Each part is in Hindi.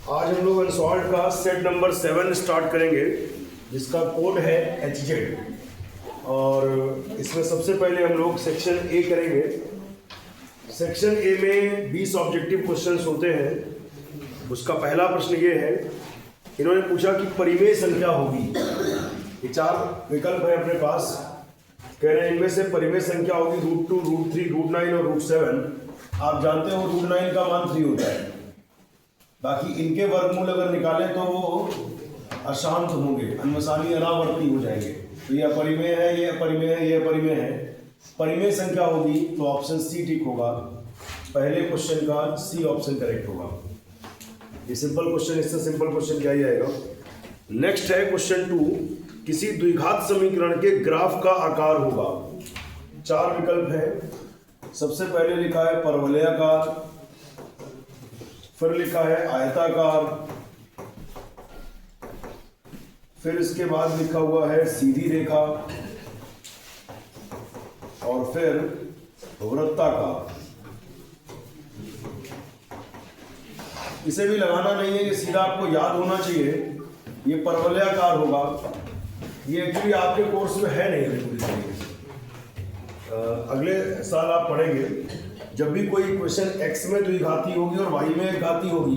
आज हम लोग अनसॉल्व का सेट नंबर 7 स्टार्ट करेंगे, जिसका कोड है HZ। और इसमें सबसे पहले हम लोग सेक्शन ए करेंगे। सेक्शन ए में 20 ऑब्जेक्टिव क्वेश्चंस होते हैं। उसका पहला प्रश्न ये है, इन्होंने पूछा कि परिमेय संख्या होगी। ये 4 विकल्प है अपने पास। कह रहे हैं इनमें से परिमेय संख्या होगी √2, √3, √9 और √7। आप जानते हो √9 का मान 3 होता है। बाकी इनके वर्गमूल अगर निकालें तो वो अशांत होंगे, अन्वसानी अनावर्ती हो जाएंगे। तो ये अपरिमेय है, ये अपरिमेय है, ये अपरिमेय है। परिमेय संख्या होगी तो ऑप्शन सी ठीक होगा। पहले क्वेश्चन का सी ऑप्शन करेक्ट होगा। ये सिंपल क्वेश्चन, इससे सिंपल क्वेश्चन क्या ही आएगा। नेक्स्ट है क्वेश्चन 2, किसी द्विघात समीकरण के ग्राफ का आकार होगा। 4 विकल्प है। सबसे पहले लिखा है परवलयाकार, फिर लिखा है आयताकार, फिर इसके बाद लिखा हुआ है सीधी रेखा, और फिर वृत्ताकार। इसे भी लगाना नहीं है, ये सीधा आपको याद होना चाहिए। ये परवलयाकार होगा। ये एक्चुअली आपके कोर्स में है नहीं पूरी तरीके से। अगले साल आप पढ़ेंगे, जब भी कोई इक्वेशन x में द्विघाती होगी और y में एक घाती होगी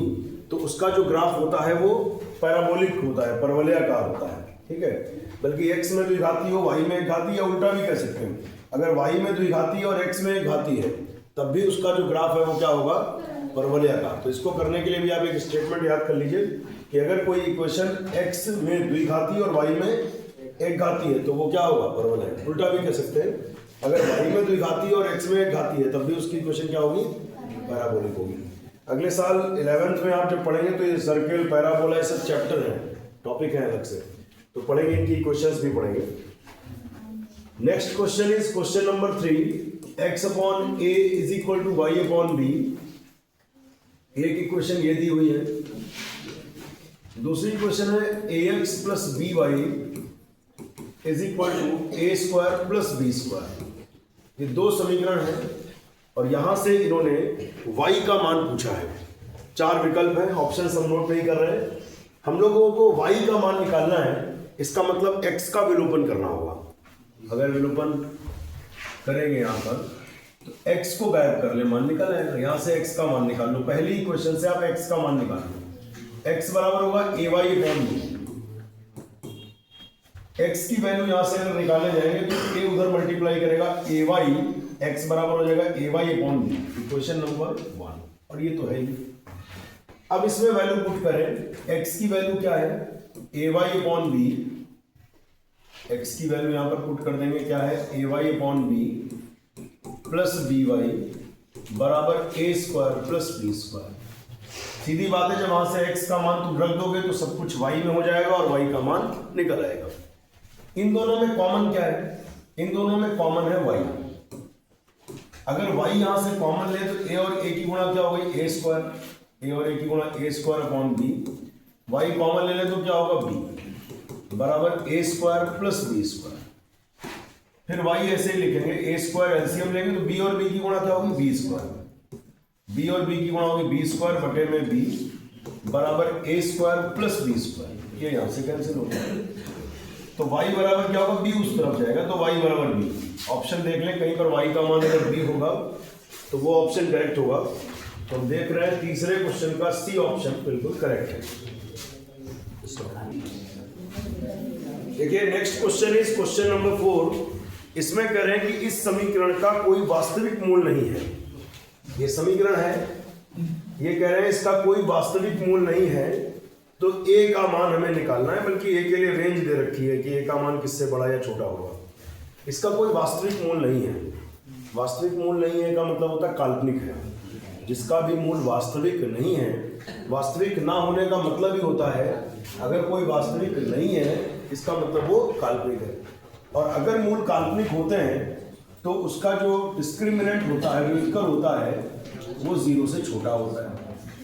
तो उसका जो ग्राफ होता है वो पैराबोलिक होता है, परवलयाकार होता है। ठीक है, बल्कि x में द्विघाती हो y में एक घाती, या उल्टा भी कह सकते हैं। अगर y में द्विघाती और x में एक घाती है तब भी उसका जो ग्राफ है वो क्या होगा, परवलयाकार। तो इसको करने के लिए भी आप एक स्टेटमेंट याद कर लीजिए कि अगर कोई इक्वेशन x में द्विघाती और y में एक घाती है तो वो क्या होगा, परवलयाकार। उल्टा भी कह सकते हैं, अगर y में द्विघाती और x में एक घाती है तब भी उसकी इक्वेशन क्या होगी, पैराबोलिक होगी। अगले साल 11th में आप जब पढ़ेंगे तो ये सर्कल, पैराबोला, ये सब चैप्टर है, टॉपिक है अलग से, तो पढ़ेंगे, इनकी इक्वेशंस भी पढ़ेंगे। Next question is question number 3, x/a is equal to y/b। एक इक्वेशन ये दी हुई है। दूसरी इक्वेशन है ax + by is equal to a² + b²। ये 2 समीकरण है और यहां से इन्होंने y का मान पूछा है। 4 विकल्प है, ऑप्शन हम नोट नहीं कर रहे हैं। हम लोगों को y का मान निकालना है, इसका मतलब x का विलोपन करना होगा। अगर विलोपन करेंगे यहां पर तो x को गायब कर ले, मान निकल आएगा। यहां से x का मान निकाल लो, पहली इक्वेशन से आप x का मान निकाल लो। x बराबर होगा ay/b। x की वैल्यू यहां से अगर निकाले जाएंगे तो a उधर मल्टीप्लाई करेगा ay, x बराबर हो जाएगा ay/b, इक्वेशन नंबर 1। और ये तो है ही। अब इसमें वैल्यू पुट करें, x की वैल्यू क्या है, ay/b। x की वैल्यू यहां पर पुट कर देंगे, क्या है, ay/b प्लस by बराबर a² + b²। सीधी बात है, जब वहां से x का मान तुम रख दोगे तो सब कुछ y में हो जाएगा और y का मान निकल आएगा। इन दोनों में कॉमन क्या है, इन दोनों में कॉमन है y। अगर y यहां से कॉमन ले तो a और a की गुणा क्या होगी, a²। a और a की गुणा a²/b। y कॉमन ले ले तो क्या होगा, b बराबर a² + b²। फिर y ऐसे ही लिखेंगे, a² एलसीएम लेंगे तो b और b की गुणा क्या होगी, b²। b और b की गुणा होगी b² बटे में b बराबर a² + b²। ये यहां से कैंसिल हो गया तो y बराबर क्या होगा, b उस तरफ जाएगा तो y बराबर b। ऑप्शन देख लें, कहीं पर y का मान अगर b होगा तो वो ऑप्शन करेक्ट होगा। तो हम देख रहे हैं तीसरे क्वेश्चन का सी ऑप्शन बिल्कुल करेक्ट है। देखिए next question is question number 4। इसमें कह रहे हैं कि इस समीकरण का कोई वास्तविक मूल नहीं है। ये समीकरण है, ये कह रहे हैं इसका कोई वास्तविक मूल नहीं है, तो a का मान हमें निकालना है। बल्कि a के लिए रेंज दे रखी है कि a का मान किससे बड़ा या छोटा होगा। इसका कोई वास्तविक मूल नहीं है। वास्तविक मूल नहीं है का मतलब होता है काल्पनिक है। जिसका भी मूल वास्तविक नहीं है, वास्तविक ना होने का मतलब ही होता है अगर कोई वास्तविक नहीं है इसका मतलब वो काल्पनिक है। और अगर मूल काल्पनिक होते हैं तो उसका जो डिस्क्रिमिनेंट होता है, व्युत्कर होता है, वो 0 से छोटा होता है।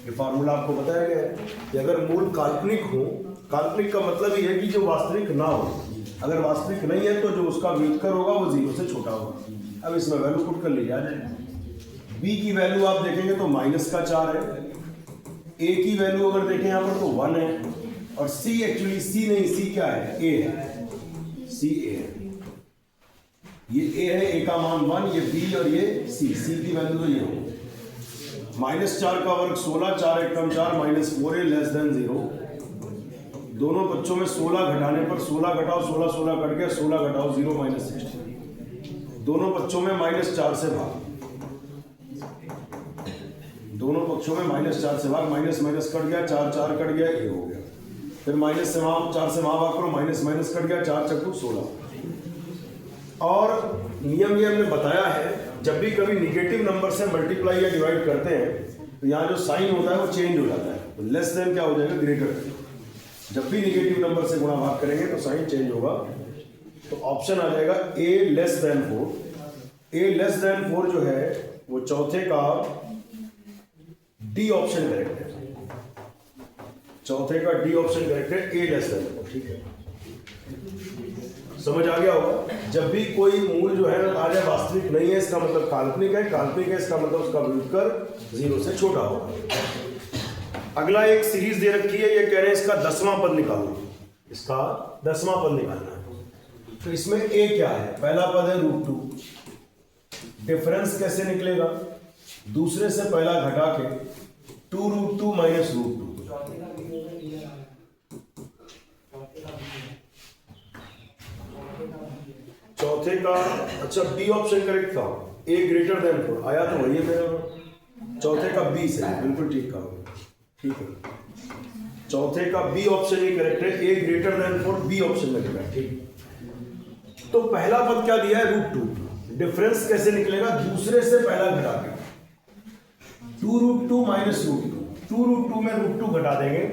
ये फार्मूला आपको बताया गया है कि अगर मूल काल्पनिक हो, काल्पनिक का मतलब ये है कि जो वास्तविक ना हो, अगर वास्तविक नहीं है तो जो उसका व्युत्कर होगा वो 0 से छोटा होगा। अब इसमें वैल्यू पुट कर ली जाए। b की वैल्यू आप देखेंगे तो -4 है, ए की वैल्यू अगर देखें यहाँ पर तो 1 है, और सी एक्चुअली सी नहीं, सी क्या है, ए है, सी ए है, ये ए है, ए का मान 1, ये बी और ये सी, सी की वैल्यू तो ये हो -4 का वर्ग 16, 4 एक कम 4, -4 ए लेस देन 0। दोनों बच्चों में 16 घटाने पर 16 घटाओ 16, 16 कट गया, 16 घटाओ 0 -16। दोनों बच्चों में -4 से भाग, दोनों पक्षों में -4 से भाग, माइनस माइनस कट गया, 4 4 कट गया, ये हो गया। फिर माइनस से वहां 4 से वहां भाग करो, माइनस माइनस कट गया, 4 चक्कू 16। और नियम ये हमने बताया है, जब भी कभी निगेटिव नंबर से मल्टीप्लाई या डिवाइड करते हैं तो यहाँ जो साइन होता है वो चेंज हो जाता है, तो लेस देन क्या हो जाएगा, ग्रेटर। जब भी निगेटिव नंबर से गुणा भाग करेंगे तो साइन चेंज होगा, तो ऑप्शन आ जाएगा a less than 4। a less than 4 जो है वो चौथे का डी ऑप्शन करेक्ट है, चौथे का डी ऑप्शन करेक्ट है, a लेस देन 4। ठीक है, समझ आ गया होगा। जब भी कोई मूल जो है आ जाए वास्तविक नहीं है, इसका मतलब काल्पनिक है, काल्पनिक है इसका मतलब उसका व्युत्कर 0 से छोटा होगा। अगला एक सीरीज दे रखी है, ये कह रहे हैं इसका 10वां पद निकालना, इसका 10वां पद निकालना है। तो इसमें a क्या है, पहला पद है √2, डिफरेंस कैसे निकलेगा, दूसरे से पहला घटा के 2√2 माइनस √2। चौथे का, अच्छा बी ऑप्शन करेक्ट था, a ग्रेटर देन 4 आया तो वही है मेरा, चौथे का बी से बिल्कुल ठीक कहा, ठीक है, चौथे का बी ऑप्शन ही करेक्ट है, a greater than 4 B option में करेक्ट। ठीक, तो पहला पद क्या दिया है, √2, डिफरेंस कैसे निकलेगा, दूसरे से पहला घटा के 2√2 माइनस √2, 2√2 में √2 घटा देंगे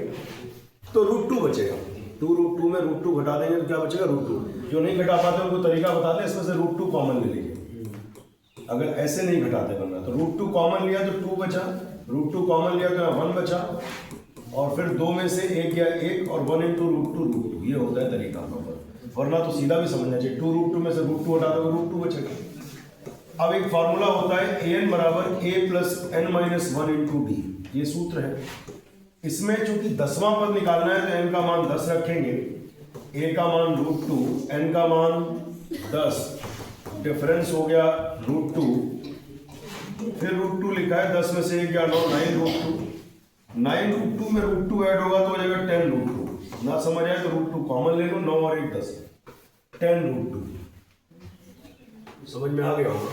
तो √2 बचेगा, 2√2 में √2 घटा देंगे तो क्या बचेगा, √2। जो नहीं घटा पाते उनको तरीका बताते हैं, इसमें से √2 कॉमन ले लीजिए। अगर ऐसे नहीं घटाते बनना तो √2 कॉमन लिया तो 2 बचा, √2 कॉमन लिया तो 1 बचा, और फिर 2 में से 1 या 1 और 1 × √2, ये होता है तरीका। वरना तो सीधा भी समझना चाहिए, 2√2 में से √2 हटा दो, √2 बचेगा। अब एक फॉर्मूला होता है an बराबर a plus n minus 1 × d, ये सूत्र है। इसमें चूंकि 10वां पद निकालना है तो n का मान 10 रखेंगे, a का मान √2, n का मान 10, डिफरेंस हो गया √2, फिर √2 लिखा है, 10 में से 1 गया 9, 9√2 में √2 ऐड होगा तो हो जाएगा 10√2। ना समझ आए तो √2 कॉमन ले लो, 9 और 1 10, 10√2। समझ में आ गया होगा।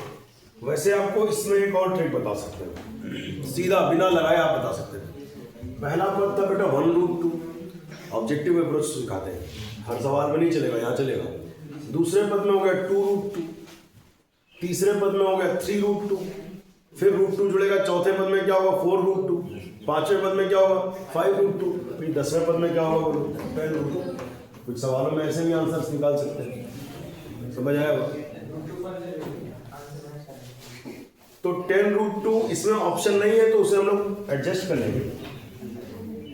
वैसे आपको इसमें एक और ट्रिक बता सकते हैं, सीधा बिना लगाए आप बता सकते हैं। पहला पद था बेटा 1√2, ऑब्जेक्टिव अप्रोच सिखाते हैं, हर सवाल में नहीं चलेगा, यहाँ चलेगा। दूसरे पद में हो गया 2√2, तीसरे पद में हो गया 3√2, फिर √2 जुड़ेगा, चौथे पद में क्या होगा 4√2, पांचवें पद में क्या होगा 5√2, फिर 10वें पद में क्या होगा 10√2। कुछ सवालों में ऐसे भी आंसर्स निकाल सकते हैं, समझ आएगा। तो 10√2 इसमें ऑप्शन नहीं है तो उसे हम लोग एडजस्ट कर लेंगे।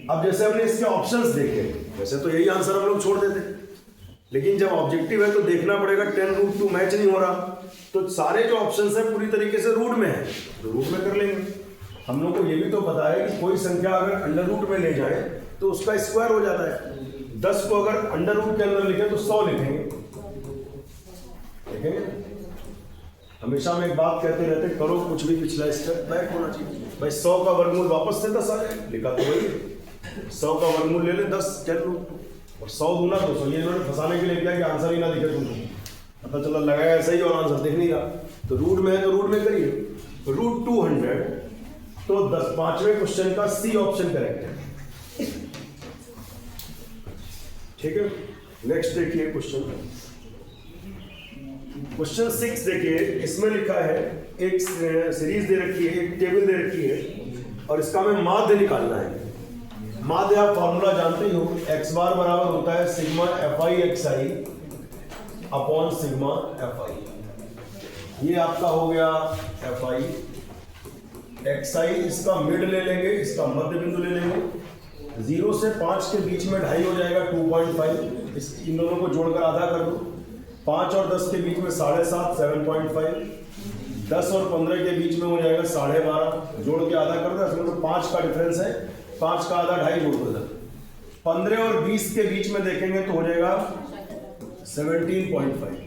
अब जैसे हमने इसके ऑप्शंस देखे, वैसे तो यही आंसर हम लोग छोड़ देते, लेकिन जब ऑब्जेक्टिव है तो देखना पड़ेगा 10√2 मैच नहीं हो रहा, तो सारे जो ऑप्शंस हैं पूरी तरीके से रूट में है तो रूट में कर लेंगे। हम लोग को ये भी तो पता है कि कोई संख्या अगर अंडर रूट में ले जाए तो उसका स्क्वायर हो जाता है। 10 को अगर अंडर रूट के अंदर लिखे तो 100 लिखेंगे, देखेंगे। हमेशा हम एक बात कहते रहते, करो कुछ भी पिछला स्टेप बैक होना चाहिए। भाई 100 का वर्गमूल वापस से 10 आ जाए, लिखा तो वही 100 का वर्गमूल ले ले 10 और 100 दूना 200। ये इन्होंने फंसाने के लिए किया कि आंसर ही ना दिखे तुमको, पता चला लगाया ऐसा ही और आंसर दिख नहीं रहा। तो रूट में है तो रूट में करिए, √200, तो 5वें क्वेश्चन का सी ऑप्शन करेक्ट है। ठीक है, नेक्स्ट देखिए क्वेश्चन 6 देखिए। इसमें लिखा है, एक सीरीज दे रखी है, एक टेबल दे रखी है और इसका हमें माध्य निकालना है। माध्य आप फॉर्मूला जानते ही हो, x बार बराबर होता है sigma fi xi upon sigma fi। ये आपका हो गया fi, xi इसका मिड ले लेंगे, इसका मध्य बिंदु ले लेंगे, 0 से 5 के बीच में 2.5 हो जाएगा 2.5, इन दोनों को जोड़कर आधा कर दो। 5 और 10 के बीच में 7.5 7.5, 10 और 15 के बीच में हो जाएगा 12.5, जोड़ के आधा कर दो। इसमें तो 5 का डिफरेंस है, 5 का आधा 2.5 जोड़ दो इधर, 15 और 20 के बीच में देखेंगे तो हो जाएगा 17.5।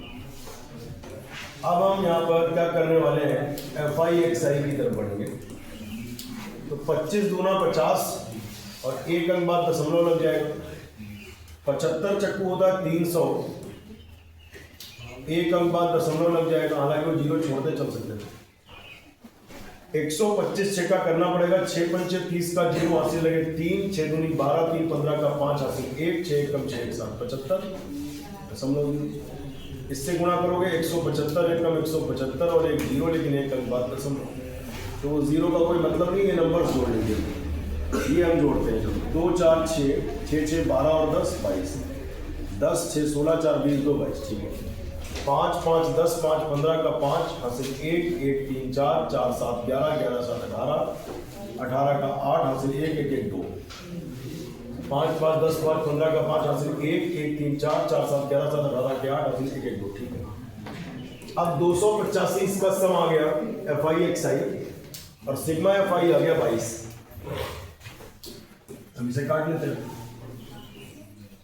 अब हम यहाँ पर क्या करने वाले हैं, FI/XI की तरफ बढ़ेंगे। तो 25 दूना 50 और 1 अंक बाद दशमलव लग जाएगा। 75 चक्कू होता है 300, 1 अंक बाद दशमलव लग जाएगा, हालांकि वो 0 छोड़ते चल सकते हैं। 125 6 का करना पड़ेगा, 6 पंचे 30 का 0 हासिल लगे 3, 6 दूनी 12, 3 15 का 5 हासिल 1, 6 कम 6 1 7 75 दशमलव। इससे गुणा करोगे 175 1 कम 175 और 1 0, लेकिन 1 अंक बाद दशमलव, तो वो 0 का कोई मतलब नहीं, ये नंबर जोड़ लीजिए। ये हम जोड़ते हैं, 2 4 6 6 6 12 और 10 22, 10 6 16 4 20 2 22, ठीक है। 5 5 10 5 15 का 5 हासिल 1 1 3 4 4 7 11 11 7 18 18 का 8 हासिल 1 1 1 2, 5 5 10 5 15 का 5 हासिल 1 1 3 4 4 7 11 7 18 के 8 हासिल 1 1 2, ठीक है। अब 285 इसका सम आ गया FI/XI और सिग्मा FI आ गया 22। हम इसे काट लेते हैं,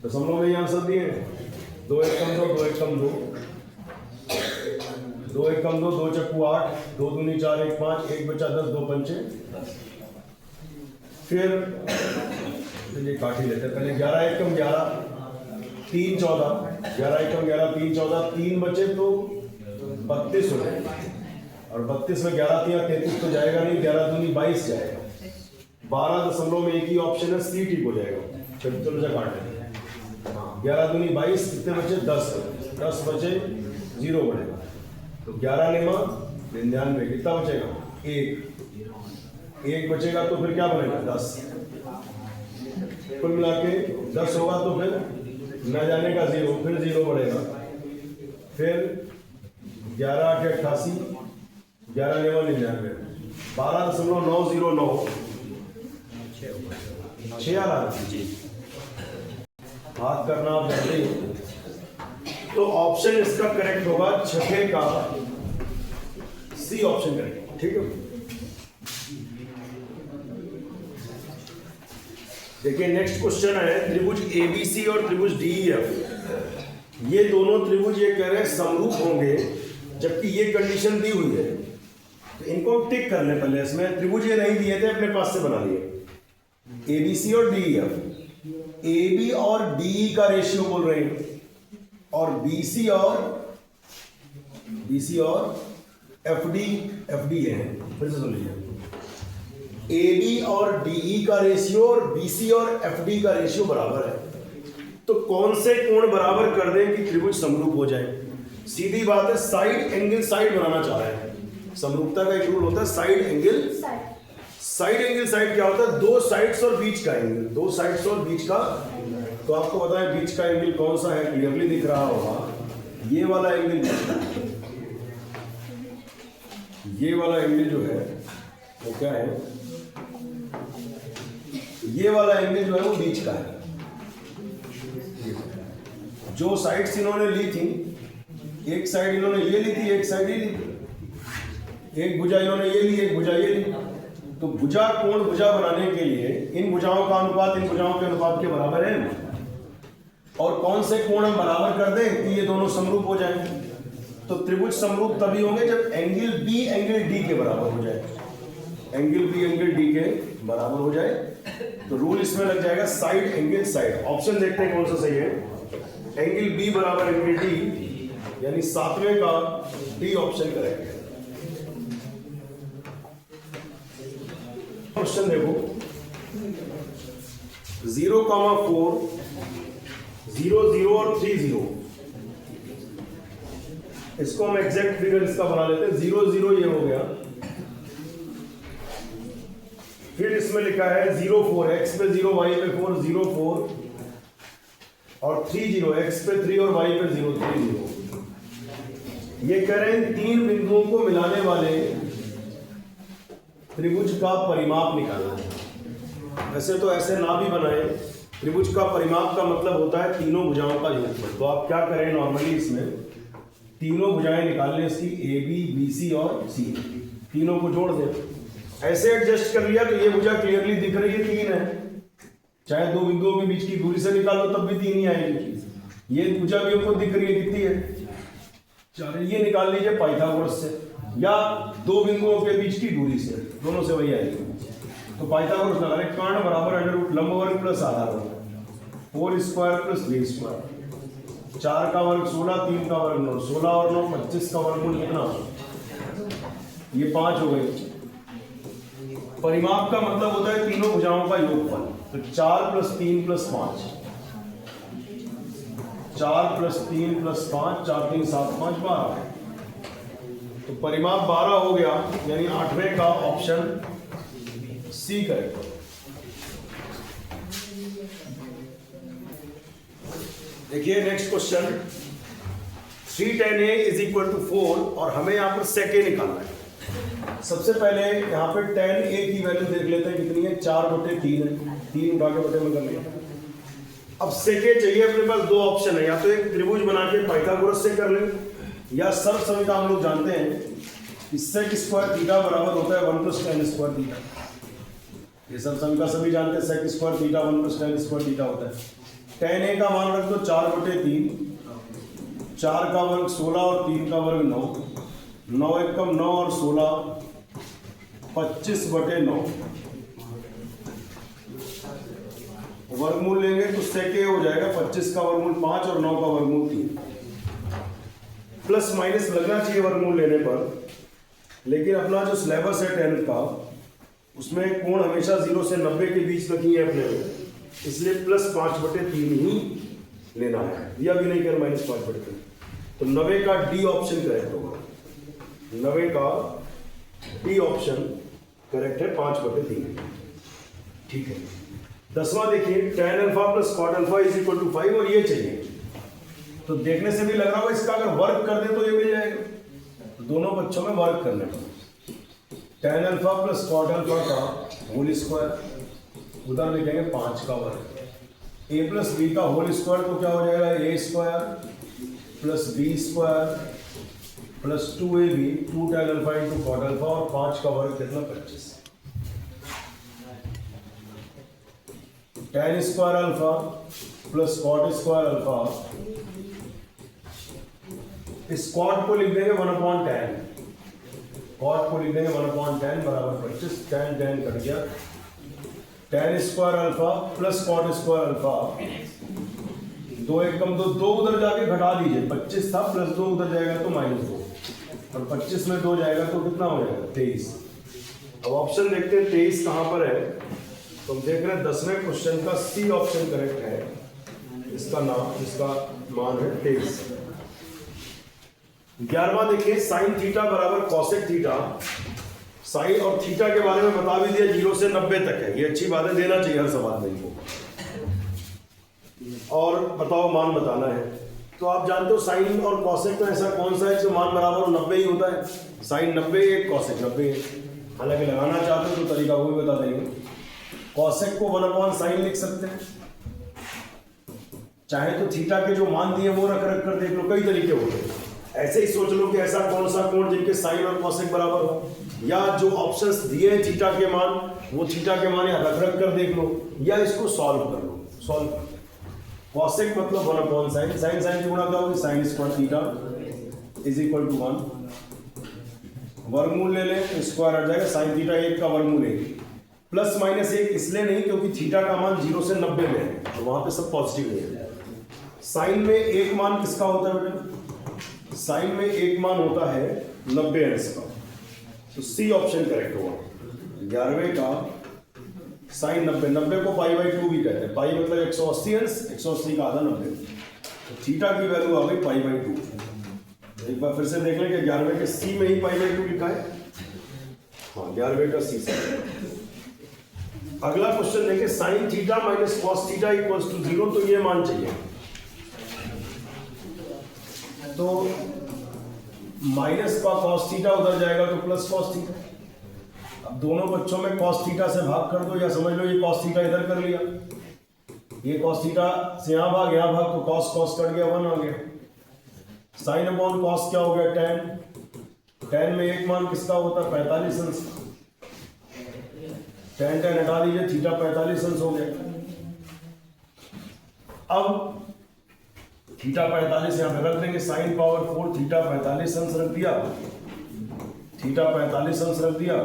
दशमलव में आंसर दिए 2 1 कम 2 2 1 कम 2 2 1 कम 2 2 चक्कू 8, 2 दूनी 4 1 5, 1 बचा 10, 2 पंचे 10। फिर ये काट ही लेते हैं, पहले 11 1 कम 11 3 14, 11 1 कम 11 3 14, 3 बचे तो 32 हो जाएगा, और 32 में 11 3 33 तो जाएगा नहीं, 11 दूनी 22 जाएगा। 12 दशमलव में एक ही ऑप्शन है, C ठीक हो जाएगा। चलो जा काट लेते हैं, 11 दूनी 22, कितने बचे 10, 10 बचे 0 बढ़ेगा, तो 11 निमा 99, कितना बचेगा 1 बचेगा, तो फिर क्या बनेगा 10, कुल मिला के 10 होगा, तो फिर न जाने का 0, फिर 0 बढ़ेगा, फिर 11 8 88, 11 निमा 99, 12.909 6 आ रहा है जी, बात करना आप जानते हो। तो ऑप्शन इसका करेक्ट होगा छठे का C ऑप्शन करेक्ट, ठीक है। देखिए नेक्स्ट क्वेश्चन है, त्रिभुज ABC और त्रिभुज DEF, ये दोनों त्रिभुज ये कह रहे हैं समरूप होंगे, जबकि ये कंडीशन दी हुई है, तो इनको टिक कर ले। पहले इसमें त्रिभुज ये नहीं दिए थे, अपने पास से बना लिए। ABC और DEF, AB और DE का रेशियो बोल रहे हैं, और BC और FD ये है, फिर से सुन लीजिए। AB और DE का रेशियो और BC और FD का रेशियो बराबर है, तो कौन से कोण बराबर कर दें कि त्रिभुज समरूप हो जाए? सीधी बात है, साइड एंगल साइड बनाना चाह रहे हैं। समरूपता का एक रूल होता है साइड एंगल साइड क्या होता है? 2 साइड्स और बीच का एंगल, 2 साइड्स और बीच का। तो आपको पता है बीच का एंगल कौन सा है, क्लियरली दिख रहा होगा, ये वाला एंगल, ये वाला एंगल जो है वो क्या है, ये वाला एंगल जो है वो बीच का है। जो साइड्स इन्होंने ली थी, एक साइड इन्होंने ये ली थी, एक साइड ये ली थी, एक भुजा इन्होंने ये ली, एक भुजा ये ली। तो भुजा कोण भुजा बनाने के लिए इन भुजाओं का अनुपात इन भुजाओं के अनुपात के बराबर है। और कौन से कोण हम बराबर कर दें कि ये दोनों समरूप हो जाएं? तो त्रिभुज समरूप तभी होंगे जब एंगल B एंगल D के बराबर हो जाए, एंगल B एंगल D के बराबर हो जाए। तो रूल इसमें लग जाएगा साइड एंगल साइड। ऑप्शन देखते हैं कौन सा सही है। एंगल B बराबर एंगल D, यानी 7वें का D ऑप्शन करेक्ट है। क्वेश्चन देखो, 0,4 0 0 और 3 0, इसको हम एग्जैक्ट फिगर इसका बना लेते हैं। 0 0 ये हो गया, फिर इसमें लिखा है 0 4, x पे 0 y पे 4 0 4, और 3 0, x पे 3 और y पे 0 3 0। ये कह रहे हैं 3 बिंदुओं को मिलाने वाले त्रिभुज का परिमाप निकालना है। वैसे तो ऐसे ना भी बनाए, त्रिभुज का परिमाप का मतलब होता है तीनों भुजाओं का योगफल। तो आप क्या करें, नॉर्मली इसमें तीनों भुजाएं निकाल लें इसकी, AB BC और C, तीनों को जोड़ दें। ऐसे एडजस्ट कर लिया तो ये भुजा क्लियरली दिख रही है 3 है, चाहे दो बिंदुओं के बीच की दूरी से निकालो तब भी 3 ही आएगी। ये भुजा भी हमको दिख रही है कितनी है 4, ये निकाल लीजिए पाइथागोरस से या दो बिंदुओं के बीच की दूरी से, दोनों से वही आएगी। तो पाइथागोरस लगा रहे कर्ण बराबर अंडर रूट लंब वर्ग प्लस आधार वर्ग 4 स्क्वायर प्लस 3 स्क्वायर, 4 का वर्ग 16, 3 का वर्ग 9, 16 और 9 25 का वर्गमूल कितना, ये 5 हो गई। परिमाप का मतलब होता है तीनों भुजाओं का योगफल, तो 4 प्लस 3 प्लस 5, 4 प्लस 3 प्लस 5, 4 3 7 5 12, तो परिमाप 12 हो गया, यानी 8वें का ऑप्शन सी करेक्ट। देखिए next question, 3 tan a is equal to 4 और हमें यहां पर sec a निकालना है। सबसे पहले यहाँ पे tan a की वैल्यू देख लेते हैं कितनी है, 4/3 है, 3 उठा के बटे में कर लिया। अब sec a चाहिए अपने पास, दो ऑप्शन है, या तो एक त्रिभुज बना के पाइथागोरस से कर लें, या सर्व समीकरण हम लोग जानते हैं कि sec स्क्वायर थीटा बराबर होता है 1 + tan स्क्वायर थीटा। ये सब समीकरण सभी जानते हैं, sec square theta 1 + tan square theta होता है। tan a का मान रख दो 4/3, 4 का वर्ग 16 और 3 का वर्ग 9, 9 एकम 9 और 16 25/9, वर्गमूल लेंगे तो sec a हो जाएगा 25 का वर्गमूल 5 और 9 का वर्गमूल 3, प्लस माइनस लगना चाहिए वर्गमूल लेने पर, लेकिन अपना जो सिलेबस है 10th का उसमें कोण हमेशा 0 से 90 के बीच रखी है अपने को, इसलिए +5/3 ही लेना है, दिया भी नहीं कर -5/3, तो 90 का डी ऑप्शन करेक्ट होगा, 90 का डी ऑप्शन करेक्ट है 5/3। ठीक है, 10वां देखिए, tan alpha plus cot alpha is equal to 5 और ये चाहिए, तो देखने से भी लग रहा होगा इसका अगर वर्क कर दे तो ये मिल जाएगा, तो दोनों बच्चों में वर्क करने पर tan alpha plus cot alpha का होल स्क्वायर, उधर लिखेंगे 5 का वर्ग, a प्लस b का होल स्क्वायर तो क्या हो जाएगा a square plus b square plus 2ab 2 tan alpha into cot alpha, और 5 का वर्ग कितना 25, tan square alpha plus cot square alpha, इस cot को लिख देंगे 1/tan, cot को लिख देंगे 1/tan बराबर 25, tan कट गया, tan square alpha plus cot square alpha, 2 एकम 2, 2 उधर जाके घटा दीजिए, 25 था प्लस 2 उधर जाएगा तो -2, और 25 में 2 जाएगा तो कितना हो जाएगा 23। अब ऑप्शन देखते हैं 23 कहां पर है, तो हम देख रहे हैं 10वें क्वेश्चन का सी ऑप्शन करेक्ट है, इसका नाम, इसका मान है 23। 11वां देखिए, साइन थीटा बराबर कॉसेक थीटा, साइन और थीटा के बारे में बता भी दिया 0 से 90 तक है, ये अच्छी बात है, देना चाहिए हर सवाल में इनको, और बताओ मान बताना है। तो आप जानते हो साइन और कॉसेक में ऐसा कौन सा है जो मान बराबर 90 ही होता है, साइन 90 कॉसेक 90, हालांकि लगाना चाहते हो तो तरीका वो भी बता देंगे। कॉसेक को 1/sin लिख सकते हैं, चाहे तो थीटा के जो मान दिए वो रख कर देख लो, कई तरीके होते हैं, ऐसे ही सोच लो कि ऐसा कौन सा कोण जिनके साइन और कॉसेक बराबर हो, या जो ऑप्शंस दिए हैं थीटा के मान वो थीटा के मान रख कर देख लो, या इसको सॉल्व कर लो, सॉल्व कर लो। कॉसेक मतलब 1/sin, साइन साइन गुणा क्या होगी sin square theta is equal to 1, वर्गमूल ले लें स्क्वायर हट जाएगा, sin थीटा 1 का वर्गमूल 1, प्लस माइनस 1 इसलिए नहीं क्योंकि थीटा का मान 0 से 90 में है, तो वहां पे सब पॉजिटिव है। साइन में एक मान किसका होता है बेटा, साइन में एक मान होता है 90 अंश का, तो सी ऑप्शन करेक्ट होगा। 11वें का साइन 90, 90 को π/2 भी कहते हैं, पाई मतलब 180 अंश, 180 का आधा 90, तो थीटा की वैल्यू आ गई π/2। एक बार फिर से देख लें कि 11वें के सी में ही π/2 लिखा है, हाँ 11वें का सी से। अगला क्वेश्चन देखें, sine theta minus cos theta equals to 0, तो ये मान चाहिए, तो माइनस का कॉस थीटा उधर जाएगा तो प्लस कॉस थीटा, अब दोनों बच्चों में कॉस थीटा से भाग कर दो, या समझ लो ये कॉस थीटा इधर कर लिया, ये कॉस थीटा से यहाँ भाग तो कॉस कॉस कट गया 1 आ गया, साइन अपॉन कॉस क्या हो गया tan, tan में एक मान किसका होता है 45 अंश, tan tan हटा दीजिए, थीटा 45 अंश हो गया। अब थीटा 45 यहाँ पे रख देंगे, साइन पावर 4 थीटा 45 अंश रख दिया, थीटा 45 अंश रख दिया।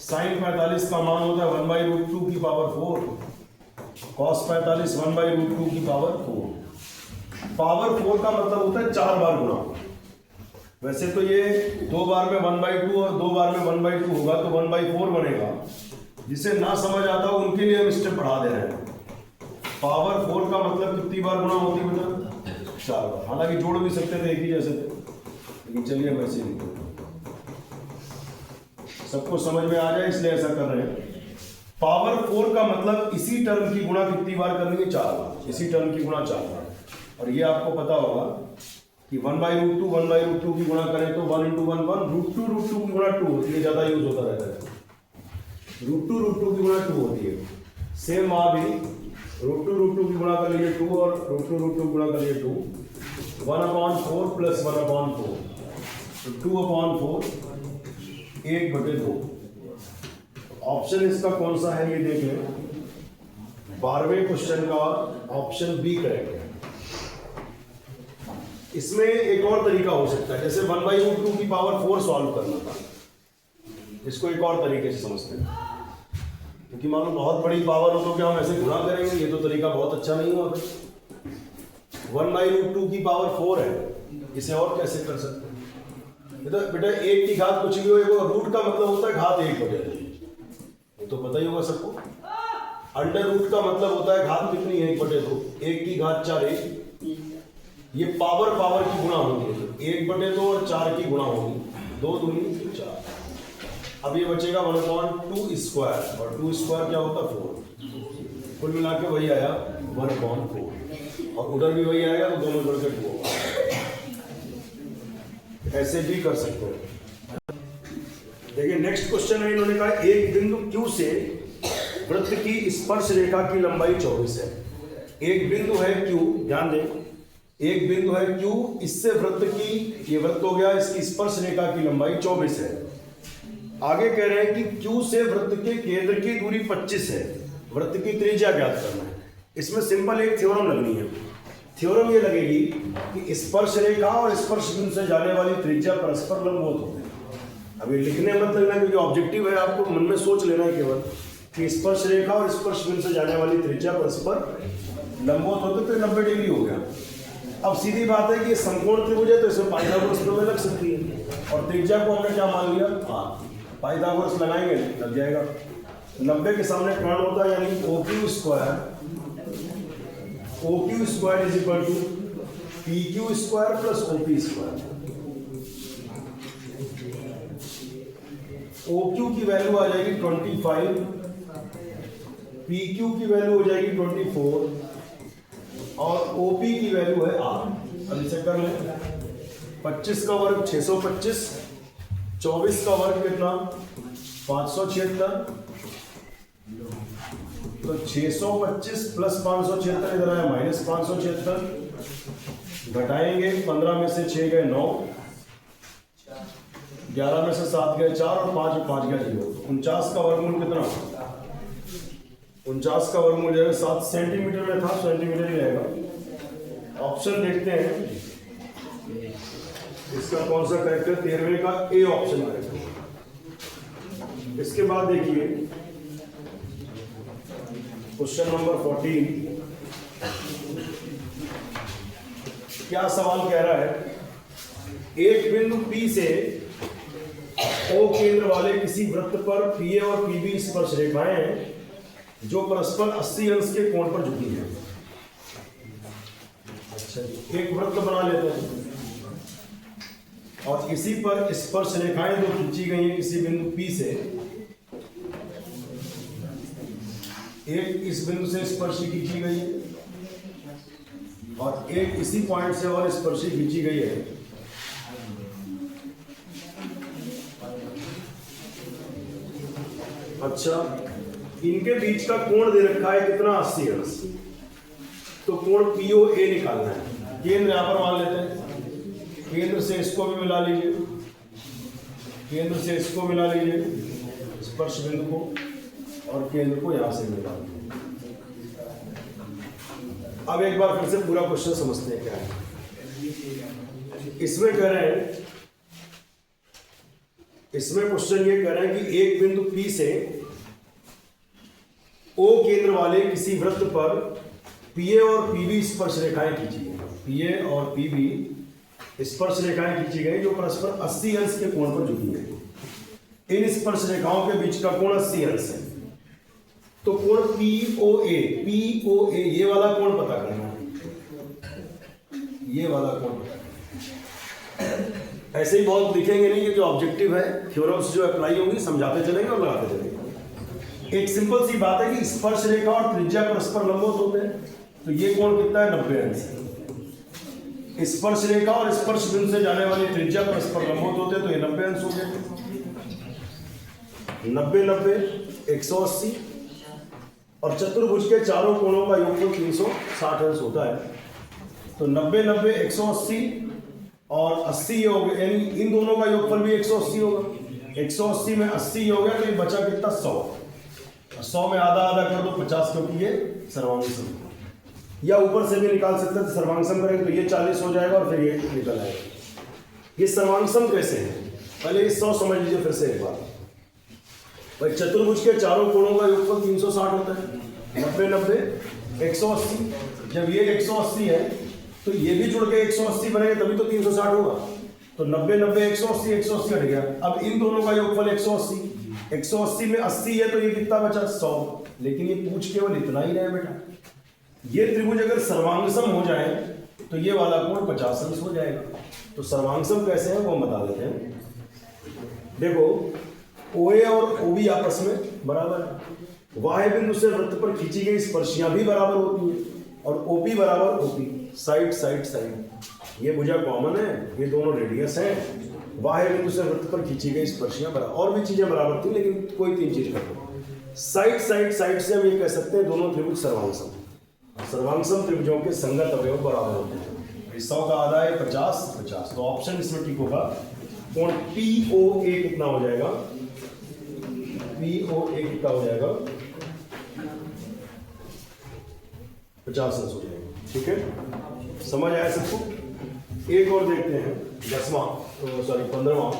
साइन 45 का मान होता है 1/√2 की पावर 4, कॉस 45 1/√2 की पावर 4। पावर 4 का मतलब होता है 4 बार गुणा। वैसे तो ये 2 बार में 1/2 और 2 बार में 1/2 होगा तो 1/4 बनेगा। जिसे ना समझ आता हो उनके लिए हम स्टेप बढ़ा दे रहे हैं। पावर 4 का मतलब कितनी बार गुणा होती है बेटा? 4 बार। हालांकि जोड़ भी सकते थे, एक ही जैसे थे, लेकिन चलिए हम ऐसे लिखते हैं, सबको समझ में आ जाए इसलिए ऐसा कर रहे हैं। पावर 4 का मतलब इसी टर्म की गुणा कितनी बार करनी है? 4 बार। इसी टर्म की गुणा 4 बार। और ये आपको पता होगा कि 1/√2 की गुणा करें तो 1 × 1 1, √2 की गुणा 2 होती है, ज्यादा यूज होता रहता है। √2 की गुणा 2 होती है। सेम वहां भी √2 की गुणा कर लीजिए 2 और √2 की गुणा कर लीजिए 2, 1/4 प्लस 1/4, 2/4 1/2। ऑप्शन इसका कौन सा है ये देख लें। 12वें क्वेश्चन का ऑप्शन बी करेक्ट है। इसमें एक और तरीका हो सकता है, जैसे 1/√2 की पावर 4 सॉल्व करना था, इसको एक और तरीके से समझते हैं। क्योंकि मान लो बहुत बड़ी पावर हो तो क्या हम ऐसे गुणा करेंगे? ये तो तरीका बहुत अच्छा नहीं हुआ। 1/√2 की पावर 4 है, इसे और कैसे कर सकते हैं? तो बेटा 1 की घात कुछ भी हो, रूट का मतलब होता है घात 1/2, ये तो पता ही होगा सबको। अंडर रूट का मतलब होता है घात कितनी है? 1/2। 1 की घात 4 1, ये पावर की गुणा होगी, 1/2 और 4 की गुणा होगी, 2 दूनी 4। अब ये बचेगा 1/2 स्क्वायर, और 2 स्क्वायर क्या होता है? 4। कुल मिला के वही आया 1/4, और उधर भी वही आएगा तो दोनों जोड़ के 2 होगा। ऐसे भी कर सकते हैं। देखिए नेक्स्ट क्वेश्चन है, इन्होंने कहा एक बिंदु Q से वृत्त की स्पर्श रेखा की लंबाई 24 है। एक बिंदु है Q, ध्यान दें, एक बिंदु है Q, इससे वृत्त की, ये वृत्त हो गया, इसकी स्पर्श रेखा की लंबाई 24 है। आगे कह रहे हैं कि Q से वृत्त के केंद्र की दूरी 25 है, वृत्त की त्रिज्या ज्ञात करना है। इसमें सिंपल एक थ्योरम लगनी है। थ्योरम ये लगेगी कि स्पर्श रेखा और स्पर्श बिंदु से जाने वाली त्रिज्या परस्पर लंबवत होते हैं। अभी लिखने मत लगना, क्योंकि ऑब्जेक्टिव है, आपको मन में सोच लेना है केवल कि स्पर्श रेखा और स्पर्श बिंदु से जाने वाली त्रिज्या परस्पर लंबवत होते, तो 90 डिग्री हो गया। अब सीधी बात है कि ये समकोण त्रिभुज है तो इसमें पाइथागोरस प्रमेय लग सकती है, और त्रिज्या को हमने क्या मान लिया? हाँ, पाइथागोरस लगाएंगे लग जाएगा। 90 के सामने कौन होता है? यानी OQ square is equal to PQ square plus OP square. OQ की वैल्यू आ जाएगी 25, PQ की वैल्यू हो जाएगी 24, और OP की वैल्यू है 8। अब इसे कर लें, 25 का वर्ग 625, 24 का वर्ग कितना? 576, तो 625 प्लस 576 इधर आया -576, घटाएंगे 15 में से 6 गए 9, 11 में से 7 गए 4, और 5 गए 0। 49 का वर्गमूल कितना? 49 का वर्गमूल जो है 7 सेंटीमीटर में था, सेंटीमीटर ही रहेगा। ऑप्शन देखते हैं इसका कौन सा करेक्ट है? 13वें का ए ऑप्शन करेक्ट है। इसके बाद देखिए क्वेश्चन नंबर 14, क्या सवाल कह रहा है? एक बिंदु P से O केंद्र वाले किसी वृत्त पर PA और PB स्पर्श रेखाएं हैं जो परस्पर 80 अंश के कोण पर झुकी है। अच्छा, एक वृत्त बना लेते हैं और इसी पर स्पर्श रेखाएं जो खींची गई हैं किसी बिंदु P से, एक इस बिंदु से स्पर्शी खींची गई है और एक इसी पॉइंट से और स्पर्शी खींची गई है। अच्छा, इनके बीच का कोण दे रखा है कितना? 80 अंश। तो कोण POA निकालना है। केंद्र यहां पर मान लेते हैं, केंद्र से इसको भी मिला लीजिए, केंद्र से इसको मिला लीजिए, स्पर्श बिंदु को, और केंद्र को यहां से निकाल दें। अब एक बार फिर से पूरा क्वेश्चन समझते हैं क्या है। इसमें कह रहे हैं, इसमें क्वेश्चन ये कह रहे हैं कि एक बिंदु P से O केंद्र वाले किसी वृत्त पर PA और PB स्पर्श रेखाएं खींची गई। PA और PB स्पर्श रेखाएं खींची गई जो परस्पर 80 अंश के कोण पर झुकी गई। इन स्पर्श रेखाओं के बीच का कोण 80 अंश है। तो कोण POA ये वाला कोण पता करना है, ये वाला कोण पता करना। ऐसे ही बहुत लिखेंगे नहीं, ये जो ऑब्जेक्टिव है थ्योरम्स जो अप्लाई होंगी समझाते चलेंगे और लगाते चलेंगे। एक सिंपल सी बात है कि स्पर्श रेखा और त्रिज्या परस्पर लंबवत होते हैं, तो ये कोण कितना है 90 अंश। स्पर्श रेखा और स्पर्श बिंदु से जाने वाली त्रिज्या परस्पर लंबवत होते हैं, तो ये 90 अंश हो गए। 90 90 180 और चतुर्भुज के चारों कोणों का योगफल 360 अंश होता है। तो 90 90 180 और 80 हो गए, यानी इन दोनों का योगफल भी 180 होगा। 180 में 80 हो गया तो ये बचा कितना 100। 100 में आधा आधा कर दो 50, क्योंकि ये सर्वांगसम, या ऊपर से भी निकाल सकते हैं। तो सर्वांगसम करेंगे तो ये 40 हो जाएगा और फिर ये निकल आएगा। ये सर्वांगसम कैसे है, पहले ये 100 समझ लीजिए फिर से एक बार। भाई चतुर्भुज के चारों कोणों का योगफल 360 होता है। 90 90 180, जब ये 180 है तो ये भी जुड़ के 180 बनेगा, तभी तो 360 होगा। तो 90 90 180 180 हट गया। अब इन दोनों का योगफल 180, 180 में 80 है तो ये कितना बचा 100। लेकिन ये पूछ केवल इतना ही रहा है बेटा। ये त्रिभुज अगर सर्वांगसम हो जाए तो ये वाला कोण 50 अंश हो जाएगा। तो सर्वांगसम कैसे है वो हम बता देते हैं। देखो OA और OB आपस में बराबर है। वाह्य बिंदु से वृत्त पर खींची गई स्पर्शियां भी बराबर होती हैं और OP बराबर OP, साइड साइड साइड। ये भुजा कॉमन है, ये दोनों रेडियस हैं। वाह्य बिंदु से वृत्त पर खींची गई स्पर्शियां बराबर, और भी चीजें बराबर थी लेकिन कोई 3 चीज कर दो। साइड साइड साइड से हम ये कह सकते हैं दोनों त्रिभुज सर्वांगसम। सर्वांगसम त्रिभुजों के संगत अवयव बराबर होते हैं। 100 का आधा है 50 50, तो ऑप्शन इसमें ठीक होगा। कोण POA कितना हो जाएगा, POA कितना हो जाएगा 50 अंश हो जाएगा। ठीक है, समझ आया सबको। एक और देखते हैं 15वां।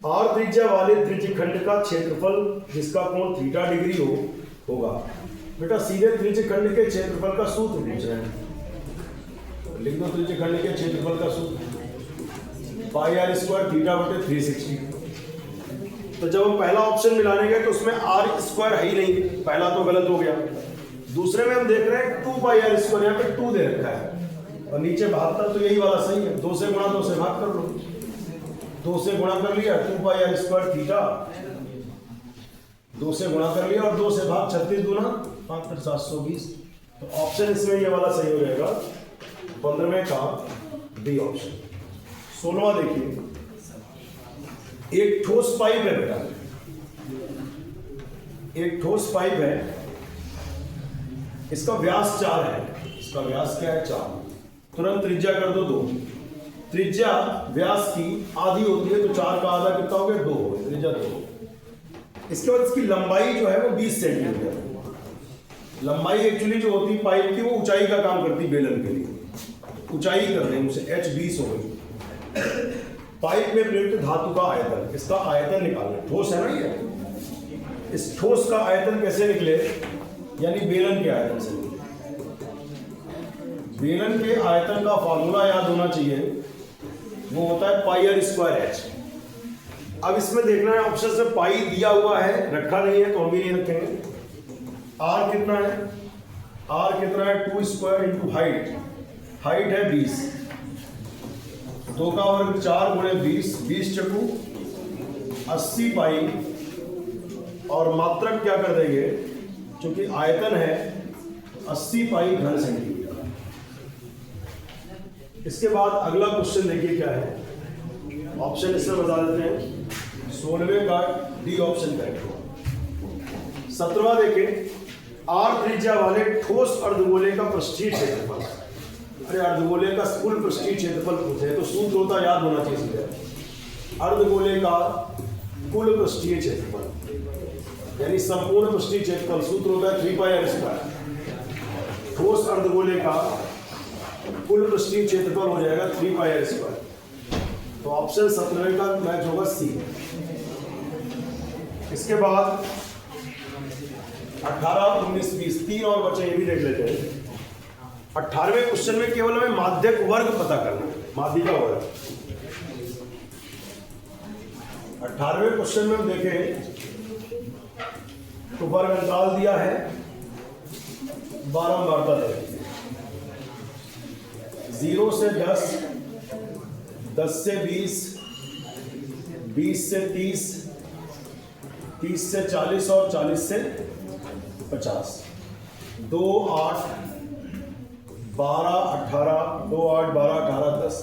R त्रिज्या वाले त्रिज्यखंड का क्षेत्रफल जिसका कोण थीटा डिग्री होगा। बेटा सीधे त्रिज्यखंड के क्षेत्रफल का सूत्र पूछ रहे हैं, लिख दो त्रिज्यखंड के क्षेत्रफल का सूत्र पाई r स्क्वायर थीटा बटे 360। तो जब हम पहला ऑप्शन मिलाने गए तो उसमें r स्क्वायर है ही नहीं, पहला तो गलत हो गया। दूसरे में हम देख रहे हैं 2 पाई r स्क्वायर, यहाँ पे 2 दे रखा है और नीचे 72, तो यही वाला सही है। 2 से गुणा 2 से भाग कर लो, 2 से गुणा कर लिया 2 पाई r स्क्वायर थीटा, 2 से गुणा कर लिया और 2 से भाग 36 गुना 5 फिर 720। तो ऑप्शन इसमें ये वाला सही हो जाएगा 15वें का डी ऑप्शन। 16वां देखिए, एक ठोस पाइप है बेटा, एक ठोस पाइप है, इसका व्यास 4 है। इसका व्यास क्या है 4। तुरंत त्रिज्या कर दो 2। त्रिज्या व्यास की आधी होती है तो 4 का आधा कितना हो गया 2 हो गया, त्रिज्या 2। इसके बाद इसकी लंबाई जो है वो 20 सेंटीमीटर है। लंबाई एक्चुअली जो होती है पाइप की वो ऊंचाई का काम करती है, बेलन के लिए ऊंचाई कर दें उसे h 20 हो गई। पाइप में प्रयुक्त धातु का आयतन, इसका आयतन निकालना। ठोस है ना ये, इस ठोस का आयतन कैसे निकले, यानी बेलन के आयतन से निकले। बेलन के आयतन का फॉर्मूला याद होना चाहिए, वो होता है पाई r स्क्वायर h। अब इसमें देखना है ऑप्शन से पाई दिया हुआ है, रखा नहीं है तो हम भी नहीं रखेंगे। r कितना है, r कितना है 2 स्क्वायर इंटू हाइट, हाइट है 20, 2 का वर्ग 4 गुणे 20, 20 चकू 80 पाई, और मात्रक क्या कर देंगे, क्योंकि आयतन है 80 पाई घन सेंटीमीटर। इसके बाद अगला क्वेश्चन देखिए क्या है, ऑप्शन इसमें बता देते हैं। 16वें का डी ऑप्शन करेक्ट होगा। 17वां देखें, R त्रिज्या वाले ठोस अर्धगोले का पृष्ठीय क्षेत्रफल। अरे अर्धगोले का कुल पृष्ठीय क्षेत्रफल पूछे तो सूत्र होता याद होना चाहिए। अर्धगोले का कुल पृष्ठीय क्षेत्रफल, यानी संपूर्ण पृष्ठीय क्षेत्रफल सूत्र होता है 3πr²। ठोस अर्धगोले का कुल पृष्ठीय क्षेत्रफल हो जाएगा 3πr²। तो ऑप्शन 17 का मैच होगा सी। इसके बाद 18, 19, 20 तीन और बचे, ये भी देख लेते हैं। 18वें क्वेश्चन में केवल हमें माध्यक वर्ग पता करना है, माध्यिका वर्ग। 18वें क्वेश्चन में हम देखें तो वर्ग अंतराल दिया है, बारंबारता दी 0 से 10, 10 से 20, 20 से 30, 30 से 40 और 40 से 50। 2, 8, 12, 18, 2, 8, 12, 18, 10।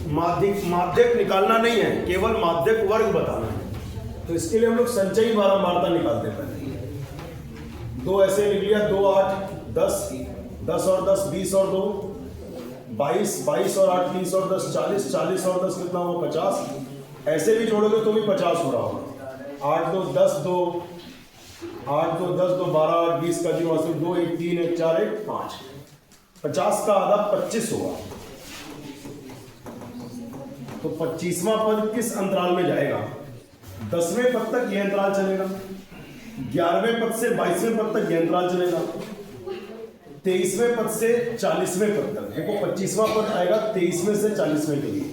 माध्यक निकालना नहीं है, केवल माध्यक वर्ग बताना है। तो इसके लिए हम लोग संचयी बारंबारता निकालते हैं पहले। 2 ऐसे लिख लिया, 2, 8, 10, 10 और 10 20 और 2 22, 22 और 8 30 और 10 40, 40 और 10 कितना हुआ 50। ऐसे भी जोड़ोगे तो भी 50 हो रहा होगा। 8, 2, 10, 2, 8, 2, 10, 2, 12, 8, 20 का 0 8, 2, 1, 3, 1, 4, 1, 5। 50 का आधा 25 होगा। तो 25वां पद किस अंतराल में जाएगा? 10वें पद तक यह अंतराल चलेगा, 11वें पद से 22वें पद तक यह अंतराल चलेगा, 23वें पद से 40वें पद तक। देखो 25वां पद आएगा 23वें से 40वें के लिए,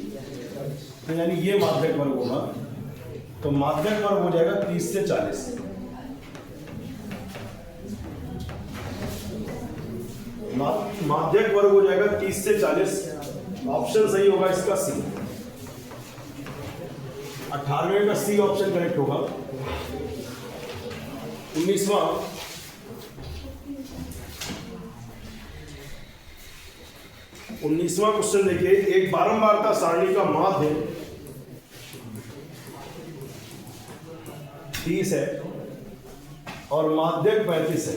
तो यानी ये माध्यक वर्ग होगा। तो माध्यक वर्ग हो जाएगा 30 से 40। माध्यक वर्ग हो जाएगा 30 से 40। ऑप्शन सही होगा इसका सी। 18वें का सी ऑप्शन करेक्ट होगा। 19वां क्वेश्चन देखिए, एक बारंबारता सारणी का माध्य 30 है और माध्यक 35 है।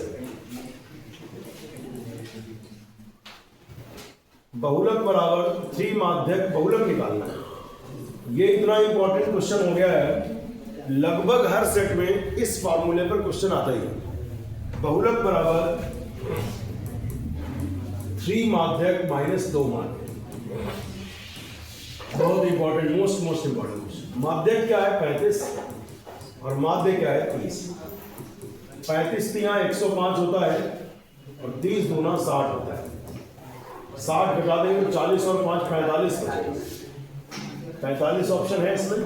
बहुलक बराबर 3 माध्यक बहुलक निकालना है। ये इतना इंपॉर्टेंट क्वेश्चन हो गया है, लगभग हर सेट में इस फॉर्मूले पर क्वेश्चन आता ही है। बहुलक बराबर 3 माध्यक माइनस 2 माध्यक। बहुत इंपॉर्टेंट, मोस्ट इंपॉर्टेंट क्वेश्चन। माध्यक क्या है 35 और माध्य क्या है 30। 35 यहाँ 105 होता है और 30 दूना 60 होता है। 60 घटा देंगे तो 40 और 5 45 बचेगा। 45 ऑप्शन है इसमें।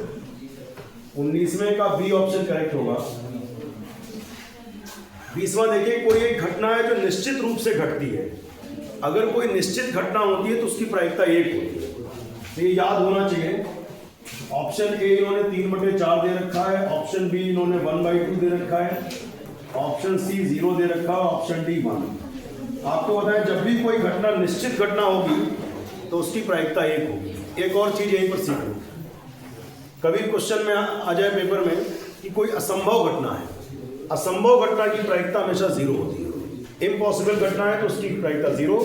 19वें का बी ऑप्शन करेक्ट होगा। 20वां देखिए, कोई एक घटना है जो निश्चित रूप से घटती है। अगर कोई निश्चित घटना होती है तो उसकी प्रायिकता 1 होती है। तो ये याद होना चाहिए। ऑप्शन ए इन्होंने 3/4 दे रखा है, ऑप्शन बी इन्होंने 1/2 दे रखा है, ऑप्शन सी 0 दे रखा है, ऑप्शन डी 1। आपको पता है जब भी कोई घटना निश्चित घटना होगी तो उसकी प्रायिकता 1 होगी। एक और चीज यहीं पर सीख लो, कभी क्वेश्चन में आ जाए पेपर में कि कोई असंभव घटना है, असंभव घटना की प्रायिकता हमेशा 0 होती है। इम्पॉसिबल घटना है तो उसकी प्रायिकता 0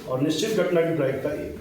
और निश्चित घटना की प्रायिकता 1।